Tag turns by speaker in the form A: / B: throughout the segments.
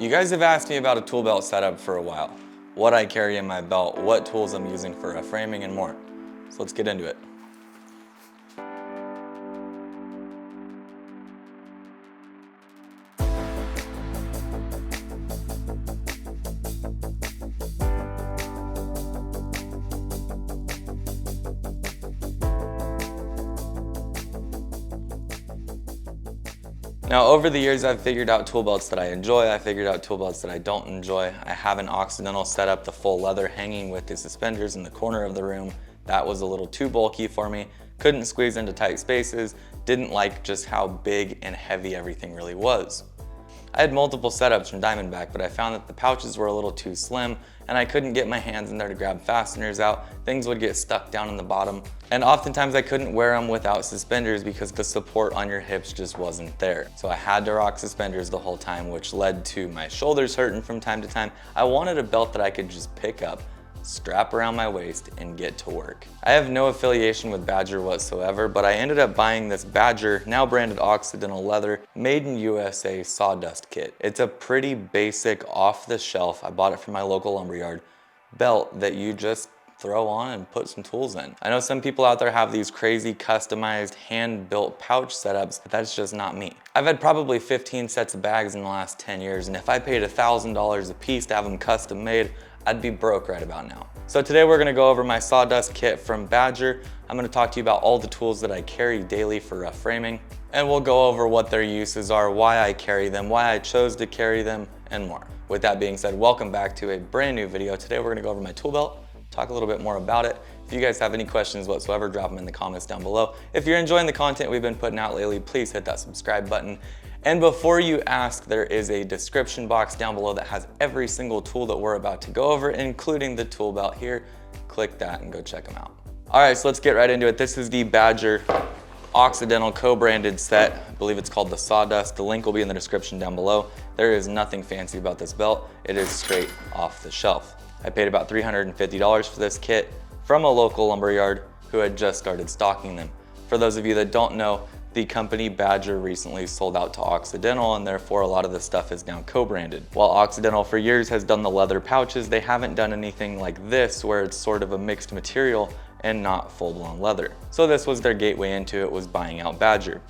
A: You guys have asked me about a tool belt setup for a while. What I carry in my belt, what tools I'm using for rough framing, and more. So let's get into it. Now, over the years, I've figured out tool belts that I enjoy. I figured out tool belts that I don't enjoy. I have an Occidental setup, the full leather hanging with the suspenders in the corner of the room. That was a little too bulky for me. Couldn't squeeze into tight spaces. Didn't like just how big and heavy everything really was. I had multiple setups from Diamondback, but I found that the pouches were a little too slim and I couldn't get my hands in there to grab fasteners out. Things would get stuck down in the bottom. And oftentimes I couldn't wear them without suspenders because the support on your hips just wasn't there. So I had to rock suspenders the whole time, which led to my shoulders hurting from time to time. I wanted a belt that I could just pick up, strap around my waist, and get to work. I have no affiliation with Badger whatsoever, but I ended up buying this Badger, now branded Occidental leather, made in USA sawdust kit. It's a pretty basic off the shelf, I bought it from my local lumberyard, belt that you just throw on and put some tools in. I know some people out there have these crazy customized hand-built pouch setups, but that's just not me. I've had probably 15 sets of bags in the last 10 years, and if I paid $1,000 a piece to have them custom made, I'd be broke right about now. So today we're gonna go over my sawdust kit from Badger. I'm gonna talk to you about all the tools that I carry daily for rough framing, and we'll go over what their uses are, why I carry them, why I chose to carry them, and more. With that being said, welcome back to a brand new video. Today we're gonna go over my tool belt, talk a little bit more about it. If you guys have any questions whatsoever, drop them in the comments down below. If you're enjoying the content we've been putting out lately, please hit that subscribe button. And before you ask, there is a description box down below that has every single tool that we're about to go over, including the tool belt here. Click that and go check them out. All right, so let's get right into it. This is the Badger Occidental co-branded set. I believe it's called the Sawdust. The link will be in the description down below. There is nothing fancy about this belt. It is straight off the shelf. I paid about $350 for this kit from a local lumberyard who had just started stocking them. For those of you that don't know, the company Badger recently sold out to Occidental, and therefore a lot of the stuff is now co-branded. While Occidental for years has done the leather pouches, they haven't done anything like this where it's sort of a mixed material and not full-blown leather. So this was their gateway into it, was buying out Badger.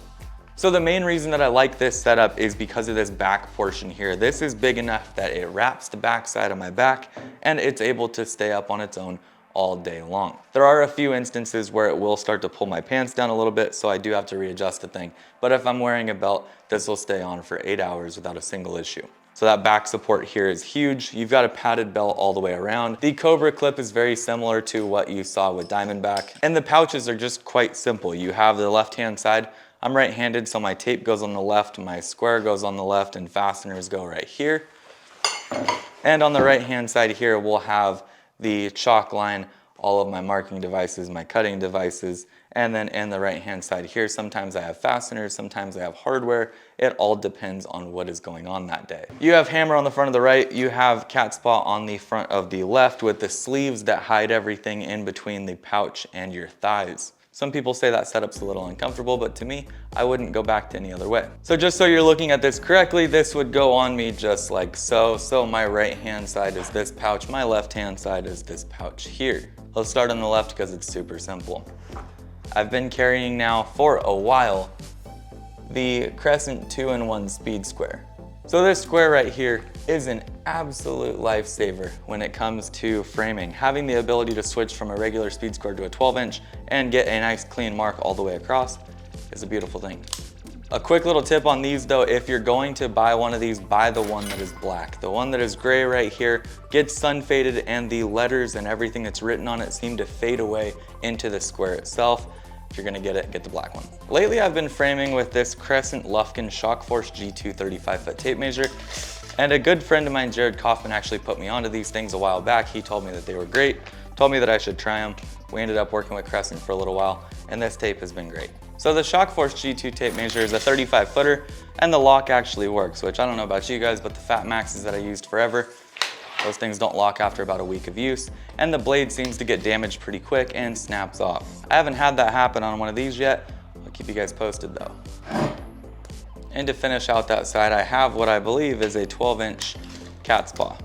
A: So the main reason that I like this setup is because of this back portion here. This is big enough that it wraps the back side of my back and it's able to stay up on its own all day long. There are a few instances where it will start to pull my pants down a little bit, so I do have to readjust the thing. But if I'm wearing a belt, this will stay on for 8 hours without a single issue. So that back support here is huge. You've got a padded belt all the way around. The Cobra clip is very similar to what you saw with Diamondback. And the pouches are just quite simple. You have the left-hand side. I'm right-handed, so my tape goes on the left, my square goes on the left, and fasteners go right here. And on the right-hand side here, we'll have the chalk line, all of my marking devices, my cutting devices, and then in the right-hand side here, sometimes I have fasteners, sometimes I have hardware. It all depends on what is going on that day. You have hammer on the front of the right, you have cat spot on the front of the left with the sleeves that hide everything in between the pouch and your thighs. Some people say that setup's a little uncomfortable, but to me, I wouldn't go back to any other way. So just so you're looking at this correctly, this would go on me just like so. So my right-hand side is this pouch, my left-hand side is this pouch here. Let's start on the left because it's super simple. I've been carrying now for a while the Crescent 2-in-1 speed square. So this square right here is an absolute lifesaver when it comes to framing. Having the ability to switch from a regular speed square to a 12-inch and get a nice clean mark all the way across is a beautiful thing. A quick little tip on these though, if you're going to buy one of these, buy the one that is black. The one that is gray right here gets sun faded and the letters and everything that's written on it seem to fade away into the square itself. If you're gonna get it, get the black one. Lately, I've been framing with this Crescent Lufkin Shock Force G2 35-foot tape measure. And a good friend of mine, Jared Kaufman, actually put me onto these things a while back. He told me that they were great, told me that I should try them. We ended up working with Crescent for a little while, and this tape has been great. So the Shock Force G2 tape measure is a 35-footer, and the lock actually works, which I don't know about you guys, but the Fat Maxes that I used forever, those things don't lock after about a week of use, and the blade seems to get damaged pretty quick and snaps off. I haven't had that happen on one of these yet. I'll keep you guys posted though. And to finish out that side, I have what I believe is a 12-inch cat's paw.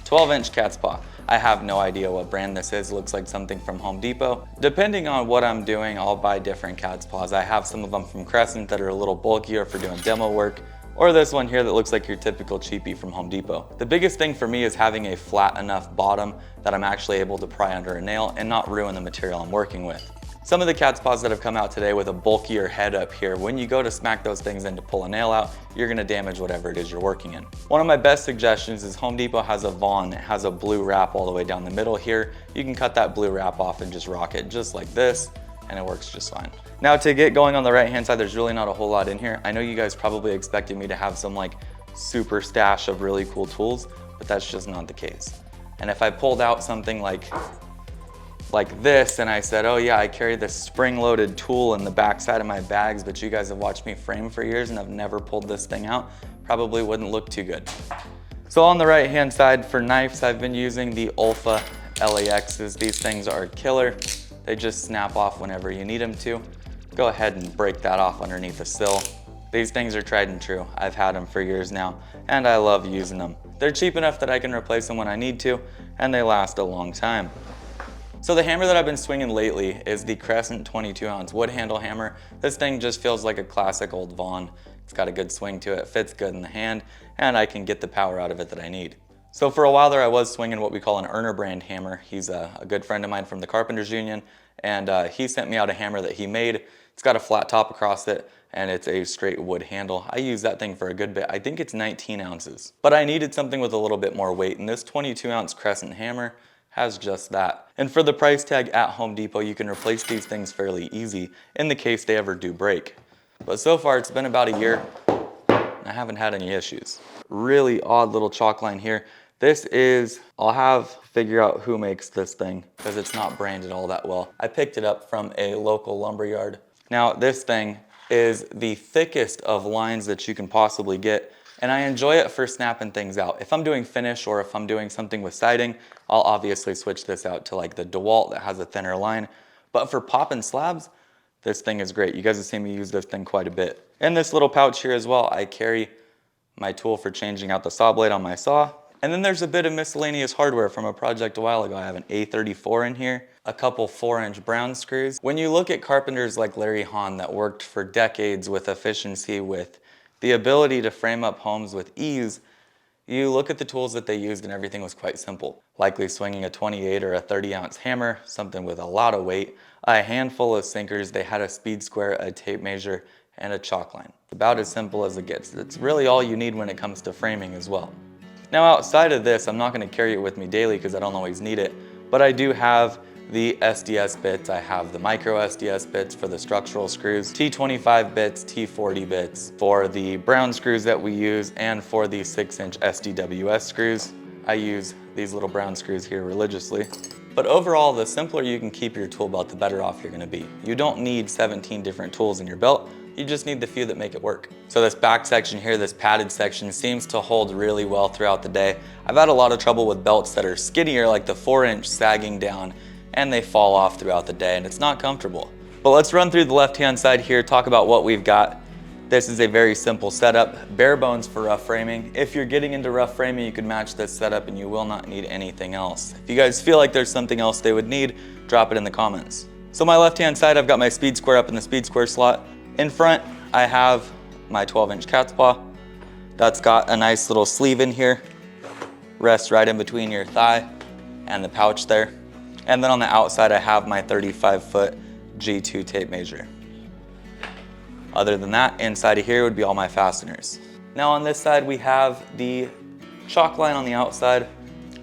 A: 12-inch cat's paw. I have no idea what brand this is. It looks like something from Home Depot. Depending on what I'm doing, I'll buy different cat's paws. I have some of them from Crescent that are a little bulkier for doing demo work, or this one here that looks like your typical cheapie from Home Depot. The biggest thing for me is having a flat enough bottom that I'm actually able to pry under a nail and not ruin the material I'm working with. Some of the cat's paws that have come out today with a bulkier head up here, when you go to smack those things in to pull a nail out, you're gonna damage whatever it is you're working in. One of my best suggestions is Home Depot has a Vaughn that has a blue wrap all the way down the middle here. You can cut that blue wrap off and just rock it just like this, and it works just fine. Now to get going on the right hand side, there's really not a whole lot in here. I know you guys probably expected me to have some like super stash of really cool tools, but that's just not the case. And if I pulled out something like this and I said, oh yeah, I carry this spring-loaded tool in the back side of my bags, but you guys have watched me frame for years and I've never pulled this thing out, probably wouldn't look too good. So on the right hand side for knives, I've been using the Olfa LAXs. These things are killer. They just snap off whenever you need them to. Go ahead and break that off underneath the sill. These things are tried and true. I've had them for years now and I love using them. They're cheap enough that I can replace them when I need to, and they last a long time. So the hammer that I've been swinging lately is the Crescent 22-ounce wood handle hammer. This thing just feels like a classic old Vaughn. It's got a good swing to it, fits good in the hand, and I can get the power out of it that I need. So for a while there, I was swinging what we call an Erner brand hammer. He's a good friend of mine from the Carpenters Union, and he sent me out a hammer that he made. It's got a flat top across it, and it's a straight wood handle. I use that thing for a good bit. I think it's 19 ounces. But I needed something with a little bit more weight, and this 22-ounce Crescent hammer has just that. And for the price tag at Home Depot, you can replace these things fairly easy in the case they ever do break. But so far it's been about a year and I haven't had any issues. Really odd little chalk line here. This is, I'll have to figure out who makes this thing because it's not branded all that well. I picked it up from a local lumber yard. Now this thing is the thickest of lines that you can possibly get, and I enjoy it for snapping things out. If I'm doing finish or if I'm doing something with siding, I'll obviously switch this out to like the DeWalt that has a thinner line. But for popping slabs, this thing is great. You guys have seen me use this thing quite a bit. In this little pouch here as well, I carry my tool for changing out the saw blade on my saw. And then there's a bit of miscellaneous hardware from a project a while ago. I have an A34 in here, a couple 4-inch Brown screws. When you look at carpenters like Larry Hahn that worked for decades with efficiency, with the ability to frame up homes with ease, you look at the tools that they used and everything was quite simple. Likely swinging a 28 or a 30-ounce hammer, something with a lot of weight, a handful of sinkers, they had a speed square, a tape measure, and a chalk line. About as simple as it gets. It's really all you need when it comes to framing as well. Now outside of this, I'm not going to carry it with me daily because I don't always need it, but I do have the SDS bits. I have the micro SDS bits for the structural screws, T25 bits, T40 bits for the Brown screws that we use, and for the 6-inch SDWS screws. I use these little Brown screws here religiously. But overall, the simpler you can keep your tool belt, the better off you're gonna be. You don't need 17 different tools in your belt. You just need the few that make it work. So this back section here, this padded section, seems to hold really well throughout the day. I've had a lot of trouble with belts that are skinnier, like the 4-inch sagging down, and they fall off throughout the day and it's not comfortable. But let's run through the left-hand side here, talk about what we've got. This is a very simple setup, bare bones for rough framing. If you're getting into rough framing, you can match this setup and you will not need anything else. If you guys feel like there's something else they would need, drop it in the comments. So my left-hand side, I've got my speed square up in the speed square slot. In front, I have my 12-inch cat's paw. That's got a nice little sleeve in here. Rests right in between your thigh and the pouch there. And then on the outside, I have my 35-foot G2 tape measure. Other than that, inside of here would be all my fasteners. Now on this side, we have the chalk line on the outside.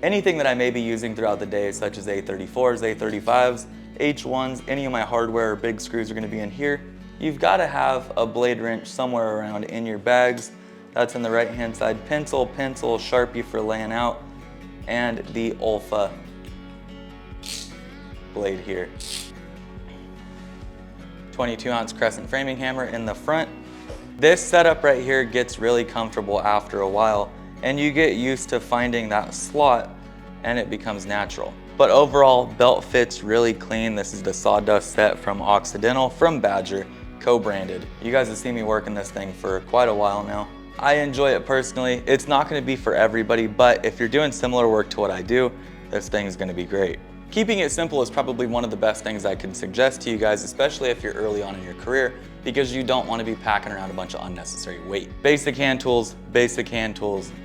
A: Anything that I may be using throughout the day, such as A34s, A35s, H1s, any of my hardware or big screws are gonna be in here. You've gotta have a blade wrench somewhere around in your bags. That's in the right-hand side. Pencil, Sharpie for laying out, and the Olfa blade here. 22-ounce Crescent framing hammer in the front. This setup right here gets really comfortable after a while, and you get used to finding that slot and it becomes natural. But overall, belt fits really clean. This is the sawdust set from Occidental from Badger. co-branded. You guys have seen me working this thing for quite a while now. I enjoy it personally. It's not gonna be for everybody, but if you're doing similar work to what I do, this thing is gonna be great. Keeping it simple is probably one of the best things I can suggest to you guys, especially if you're early on in your career, because you don't want to be packing around a bunch of unnecessary weight. Basic hand tools,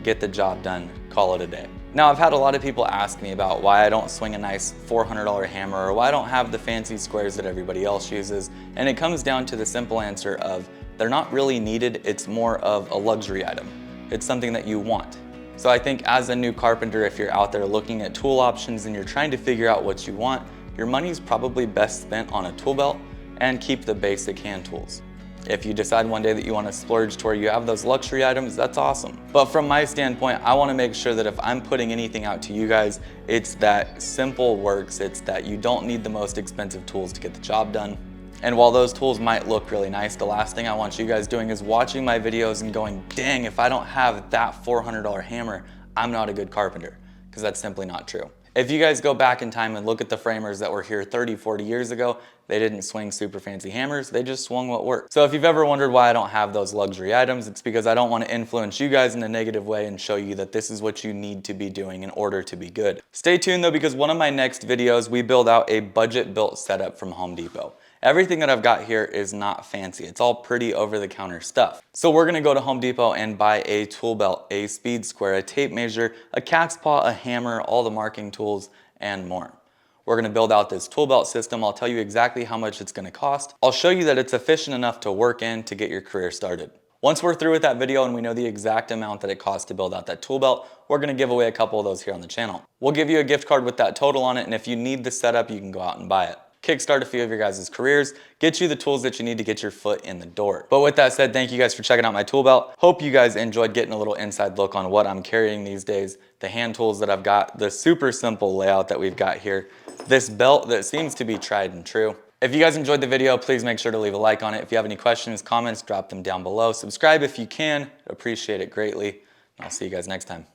A: get the job done, call it a day. Now, I've had a lot of people ask me about why I don't swing a nice $400 hammer or why I don't have the fancy squares that everybody else uses, and it comes down to the simple answer of they're not really needed, it's more of a luxury item. It's something that you want. So I think as a new carpenter, if you're out there looking at tool options and you're trying to figure out what you want, your money's probably best spent on a tool belt and keep the basic hand tools. If you decide one day that you want to splurge to where you have those luxury items, that's awesome. But from my standpoint, I want to make sure that if I'm putting anything out to you guys, it's that simple works, it's that you don't need the most expensive tools to get the job done. And while those tools might look really nice, the last thing I want you guys doing is watching my videos and going, dang, if I don't have that $400 hammer, I'm not a good carpenter, because that's simply not true. If you guys go back in time and look at the framers that were here 30, 40 years ago, they didn't swing super fancy hammers, they just swung what worked. So if you've ever wondered why I don't have those luxury items, it's because I don't want to influence you guys in a negative way and show you that this is what you need to be doing in order to be good. Stay tuned though, because one of my next videos, we build out a budget built setup from Home Depot. Everything that I've got here is not fancy. It's all pretty over-the-counter stuff. So we're gonna go to Home Depot and buy a tool belt, a speed square, a tape measure, a cat's paw, a hammer, all the marking tools, and more. We're gonna build out this tool belt system. I'll tell you exactly how much it's gonna cost. I'll show you that it's efficient enough to work in to get your career started. Once we're through with that video and we know the exact amount that it costs to build out that tool belt, we're gonna give away a couple of those here on the channel. We'll give you a gift card with that total on it, and if you need the setup, you can go out and buy it. Kickstart a few of your guys' careers, get you the tools that you need to get your foot in the door. But with that said, thank you guys for checking out my tool belt. Hope you guys enjoyed getting a little inside look on what I'm carrying these days, the hand tools that I've got, the super simple layout that we've got here, this belt that seems to be tried and true. If you guys enjoyed the video, please make sure to leave a like on it. If you have any questions, comments, drop them down below. Subscribe if you can, appreciate it greatly. I'll see you guys next time.